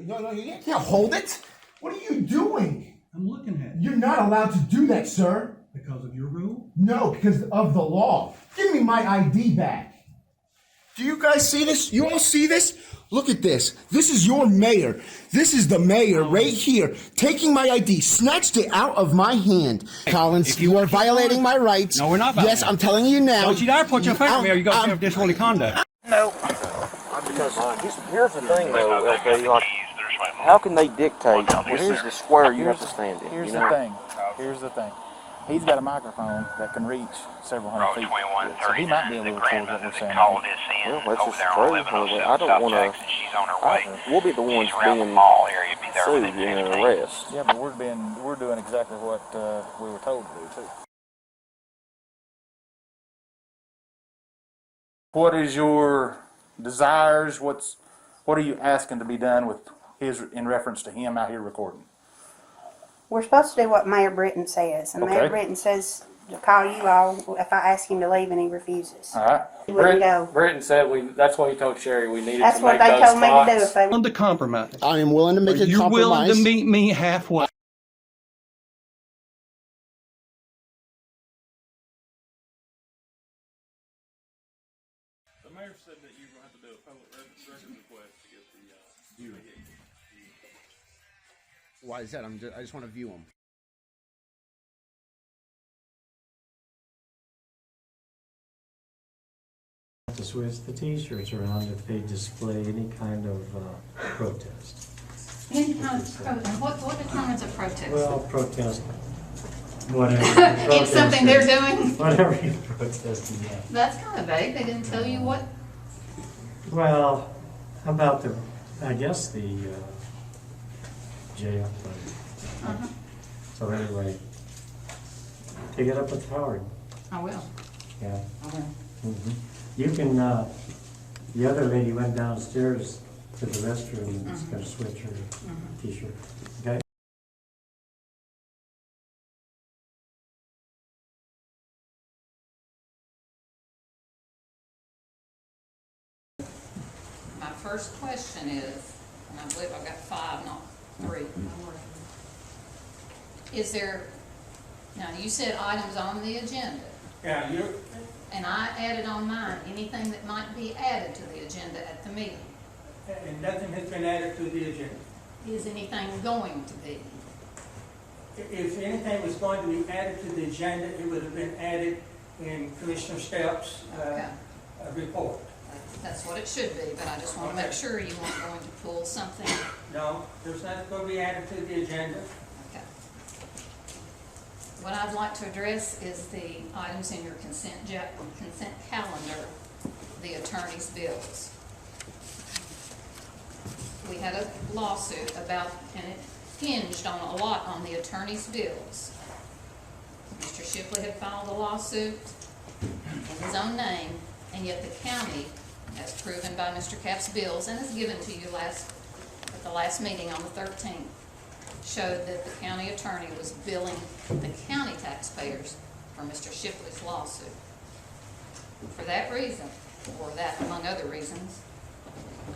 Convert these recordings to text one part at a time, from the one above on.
No, you can't hold it. What are you doing? I'm looking at it. You're not allowed to do that, sir. Because of your rule? No, because of the law. Give me my ID back. Do you guys see this? You all see this? Look at this. This is your mayor. This is the mayor right here, taking my ID, snatched it out of my hand. Collins, you are violating my rights. No, we're not Yes, I'm telling you now. Don't you dare put your finger on me or you go to disorderly conduct. No. Because here's the thing, though, okay, like, how can they dictate, well, here's the square you have to stand in? Here's the thing. He's got a microphone that can reach several hundred feet. So he might be able to record what we're saying. Well, that's just crazy. I don't want to. We'll be the ones being sued and arrested. Yeah, but we're doing exactly what we were told to do too. What is your desires? What are you asking to be done with in reference to him out here recording? We're supposed to do what Mayor Brittian says, and Mayor Brittian says to call you all if I ask him to leave, and he refuses. All right. He wouldn't go. Brittian said that's what he told Sherry we needed That's to what make they those told me to do. If they Willing to compromise. I am willing to make a You're compromise. willing to meet me halfway. The mayor said that you're going to have to do a public records request to get the Why is that? I just want to view them. To switch the t-shirts around if they display any kind of protest. Any kind of protest? What determines a protest? Well, protest, whatever. It's something they're doing? Whatever you're protesting, yeah. That's kind of vague. They didn't tell you what? Well, how about I guess the jail. So anyway, take it up with Howard. I will. Yeah. I will. Mm-hmm. You can, the other lady went downstairs to the restroom and is going to switch her t-shirt. Okay? My first question is, and I believe I've got 5, not 3. Is there, now you said items on the agenda. Yeah, you. And I added on mine anything that might be added to the agenda at the meeting. And nothing has been added to the agenda. Is anything going to be? If anything was going to be added to the agenda, it would have been added in Commissioner Stepp's report. That's what it should be, but I just want to make sure you weren't going to pull something. No, there's nothing going to be added to the agenda. Okay. What I'd like to address is the items in your consent calendar, the attorney's bills. We had a lawsuit about, and it hinged on a lot on the attorney's bills. Mr. Shipley had filed a lawsuit in his own name, and yet the county, as proven by Mr. Capp's bills and as given to you at the last meeting on the 13th, showed that the county attorney was billing the county taxpayers for Mr. Shipley's lawsuit. For that reason, or that among other reasons,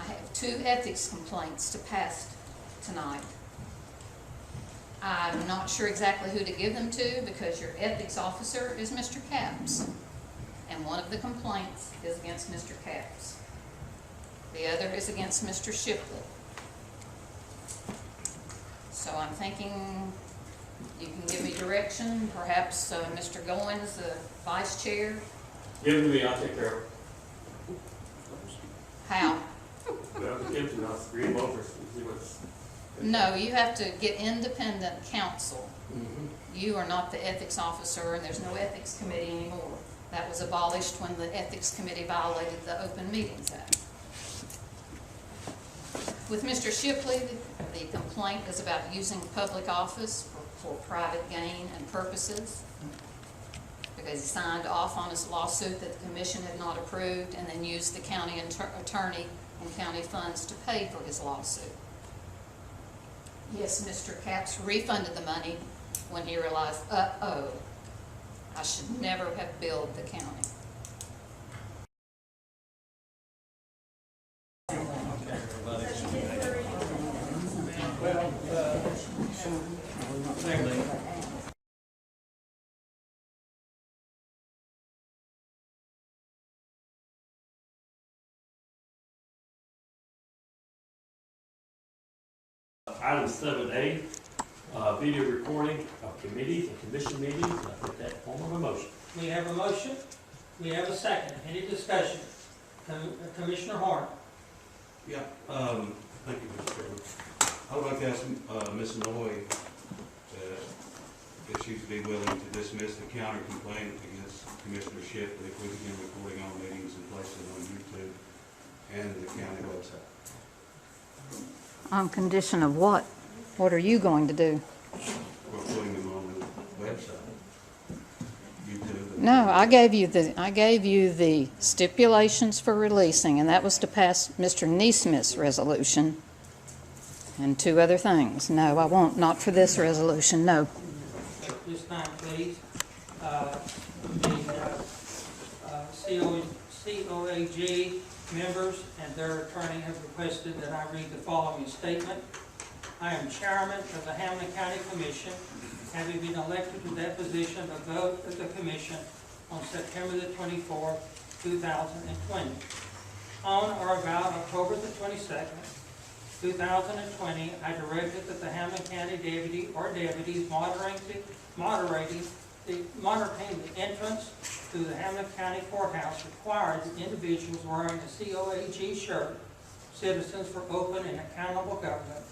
I have 2 ethics complaints to pass tonight. I'm not sure exactly who to give them to because your ethics officer is Mr. Capps, and one of the complaints is against Mr. Capps. The other is against Mr. Shipley. So I'm thinking you can give me direction, perhaps Mr. Goins, the vice chair. Give it to me, I'll take care of it. How? Well, give it to me, I'll read them over and see what's. No, you have to get independent counsel. You are not the ethics officer, and there's no ethics committee anymore. That was abolished when the ethics committee violated the Open Meetings Act. With Mr. Shipley, the complaint is about using public office for private gain and purposes, because he signed off on his lawsuit that the commission had not approved and then used the county attorney and county funds to pay for his lawsuit. Yes, Mr. Capps refunded the money when he realized, uh-oh, I should never have billed the county. Item 7A, video recording of committees and commission meetings. I put that in form of a motion. We have a motion. We have a second. Any discussion? Commissioner Horn. Yeah, thank you, Mr. Chairman. I would like to ask Ms. Lnoe if she would be willing to dismiss the counter complaint against Commissioner Shipley if we begin recording all meetings and place it on YouTube and the county website. On condition of what? What are you going to do? We're putting them on the website, YouTube. No, I gave you the stipulations for releasing, and that was to pass Mr. Neesmith's resolution and 2 other things. No, I won't, not for this resolution, no. At this time, please, the C.O.A.G. members and their attorney have requested that I read the following statement. I am chairman of the Hamblen County Commission, having been elected to that position by vote of the commission on September the 24th, 2020. On or about October the 22nd, 2020, I directed that the Hamblen County deputy or deputies monitoring the entrance to the Hamblen County Courthouse required that individuals wearing a C.O.A.G. shirt, Citizens for Open and Accountable Government,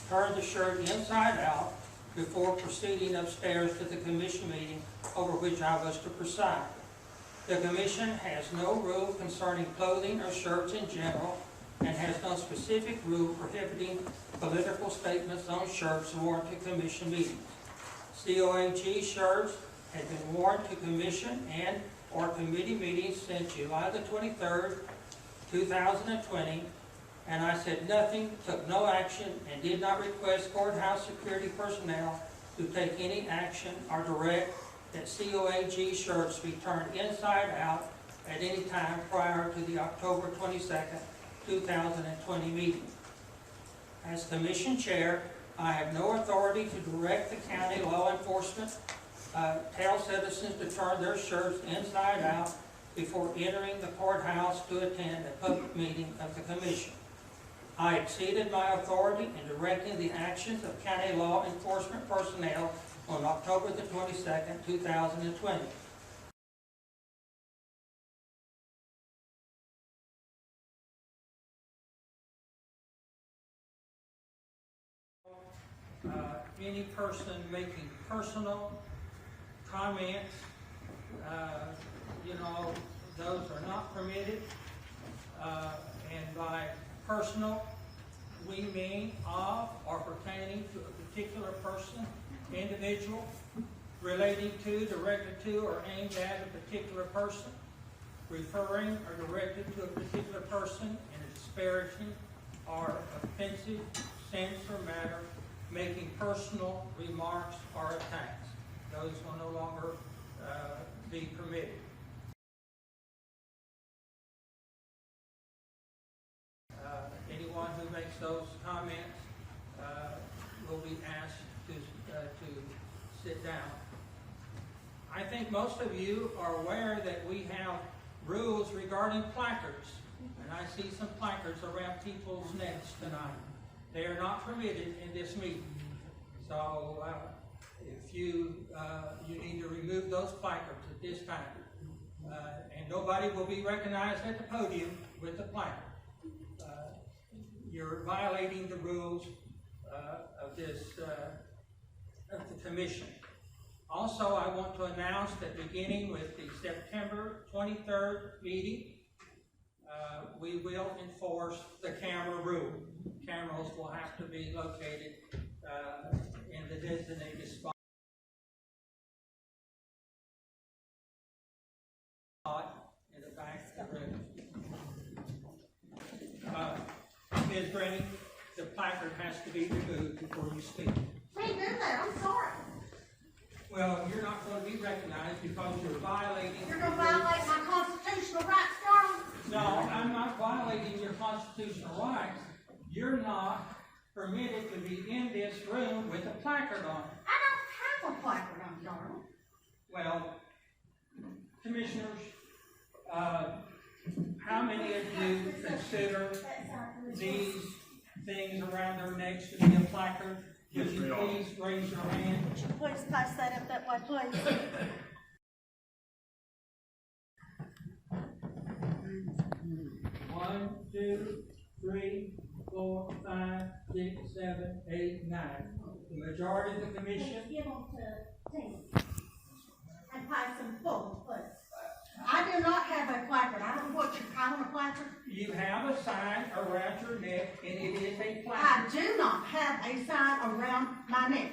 turn the shirt inside out before proceeding upstairs to the commission meeting over which I was to preside. The commission has no rule concerning clothing or shirts in general and has no specific rule prohibiting political statements on shirts worn to commission meetings. C.O.A.G. shirts have been worn to commission and or committee meetings since July the 23rd, 2020, and I said nothing, took no action, and did not request courthouse security personnel to take any action or direct that C.O.A.G. shirts be turned inside out at any time prior to the October 22nd, 2020 meeting. As commission chair, I have no authority to direct the county law enforcement, tell citizens to turn their shirts inside out before entering the courthouse to attend a public meeting of the commission. I exceeded my authority in directing the actions of county law enforcement personnel on October the 22nd, 2020. Any person making personal comments, those are not permitted. And by personal, we mean of or pertaining to a particular person, individual, relating to, directed to, or aimed at a particular person, referring or directed to a particular person in a disparaging or offensive sense or manner, making personal remarks or attacks. Those will no longer be permitted. Anyone who makes those comments will be asked to sit down. I think most of you are aware that we have rules regarding placards, and I see some placards around people's necks tonight. They are not permitted in this meeting. So if you need to remove those placards at this time. And nobody will be recognized at the podium with the placard. You're violating the rules of the commission. Also, I want to announce that beginning with the September 23rd meeting, we will enforce the camera rule. Cameras will have to be located in the designated spot in the back of the room. Ms. Brittian, the placard has to be removed before you speak. Hey, do that, I'm sorry. Well, you're not going to be recognized because you're violating... You're going to violate my constitutional rights, Charlie? No, I'm not violating your constitutional rights. You're not permitted to be in this room with a placard on. I don't have a placard on, darling. Well, commissioners, how many of you consider these things around their necks to be a placard, would you please raise your hand? Would you please pass that up that way, please? One, two, three, 4, 5, 6, 7, 8, 9. The majority of the commission. Give them to Tim. And pass them forward, please. I do not have a placard. I don't know what you're calling a placard. You have a sign around your neck, and it is a I placard. do not have a sign around my neck.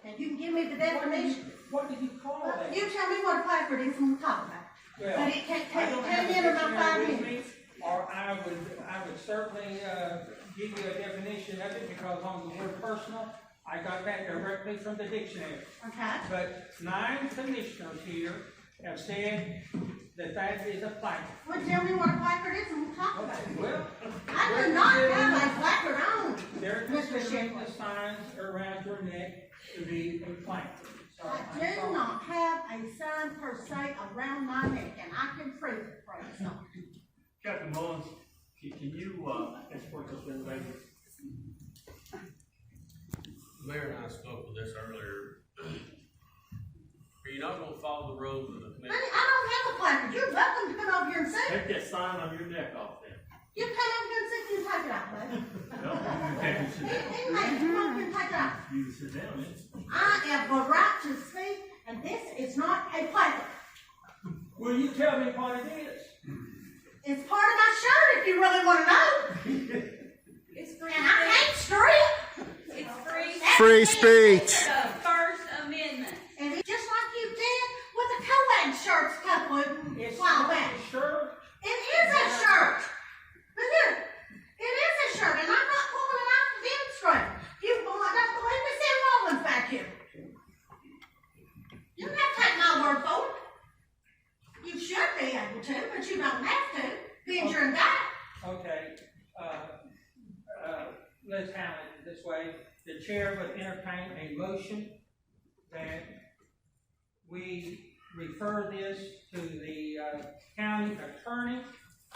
And you can give me the definition. What do you call that? You tell me what a placard is and we'll talk about it. Well, But it can't I take don't 10 have a minutes or dictionary 5 with minutes. me, or I would certainly give you a definition of it, because on the word personal, I got that directly from the dictionary. Okay? But 9 commissioners here have said that that is a placard. Well, tell me what a placard is and we'll talk about it. Well, I do not have a placard on, they're Mr. considering Shipley. the signs around your neck to be a placard. So I I'm do sorry. not have a sign per se around my neck, and I can prove it for you. Captain Mullins, can you, escort this young lady? Mayor and I spoke with this earlier. Are you not gonna follow the rules of the Honey, committee? I don't have a placard. You're welcome to come over here and see. Take that sign on your neck off then. You come over here and see. You take it off, baby. No, you can't sit down. Anyway, come over here and take it off. You can sit down then. I have the right to speak, and this is not a placard. Will you tell me what it is? It's part of my shirt if you really want to know. It's free. And I can't strip. It's free. Free speech. The First Amendment. And it's just like you did with the C.O.A.G shirts a couple of It's while not back. a shirt. It is a shirt. Look here. It is a shirt, and I'm not pulling it out to demonstrate. You don't believe me? Send Rollins back here. You don't have to take my word for it. You should be able to, but you don't have to. Being you're in that. Okay, let's handle it this way. The chair would entertain a motion that we refer this to the county attorney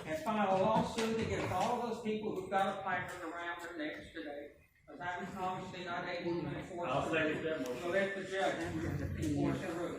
and file a lawsuit against all those people who've got a placard around their necks today. Because I'm obviously not able to enforce I'll the rule. second that motion. So let the judge enforce the rule.